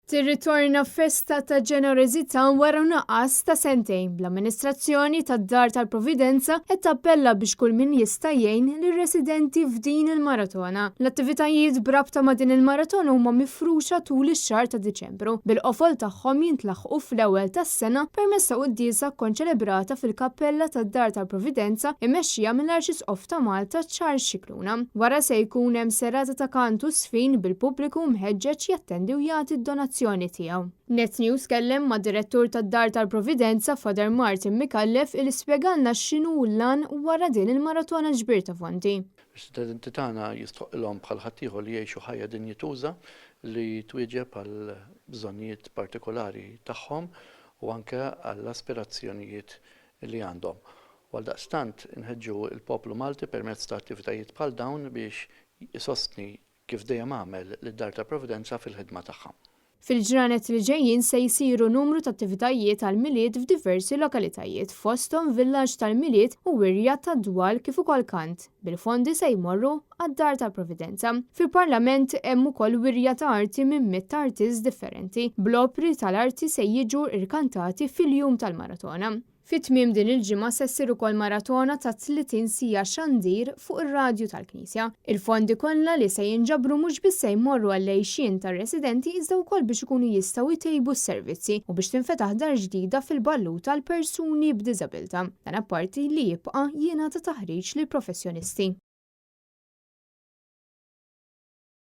Tirritorna festa ta' ġenerożità wara nuqqas ta' sentejn bl-amministrazzjoni tad-Dar tal-Providenza qed tappella biex kull min jista' jgħin lir-residenti f'din il-maratona. L-attivitajiet brabta ma' din il-maratona huma mifruxa tul ix-xahar ta' Diċembru bil-qofol tagħhom jintlaħqu fl-ewwel tas-sena permezz ta' qudiesa konċelebrata fil-Kappella tad-Dar tal-Providenza immexxija mill-Arċisqof ta' Malta Charles Scicluna. Wara se jkun hemm serata ta' kantu sfin bil-pubbliku mħeġġeġ jattendi u jagħti d-donazzjoni tiegħu. Net News kellem ma' direttur tad-Dar tal-Providenza Father Martin Mikallef il spjegalna x'inhu l-lan wara din il-maratona ġbir ta' fondi. Studenti tagħna jistħoqilhom bħal ħaddieħor li jgħixu ħajja dinjituża li twieġeb għal bżonnijiet partikolari tagħhom u anke għall aspirazzjonijiet li għandhom. Għaldaqstant inħeġġu l-poplu Malti permezz ta' attivitajiet bħal dawn biex isostni kif dejjem għamel lid-Dar tal-Providenza fil-ħidma tagħha. Fil-ġranet li ġejjin se jsiru numru ta' attivitajiet tal-miliet f'diversi lokalitajiet fosthom villaġġ tal-miliet u wirja tad-dwal kif ukoll kant. Bil-fondi se jmorru għad-Dar tal-Providenza. Fil-Parlament hemm ukoll wirja ta' arti minn 100 artists differenti. Bl-opri tal-arti se jiġu rkantati fil-jum tal-maratona. Fit-tmiem din il-ġimgħa se ssir ukoll maratona ta' 30 sija xandir fuq ir-radju tal-Knisja. Il-fondi kollha li se jinġabru mhux biss se jmorru għall-għejxien tar-residenti iżda wkoll biex ikunu jistgħu jtejbu s-servizzi u biex tinfetaħ dar ġdida fil-Balluta għal persuni b'diżabilità. Dan apparti li jibqa' jingħata taħriġ lil professjonisti.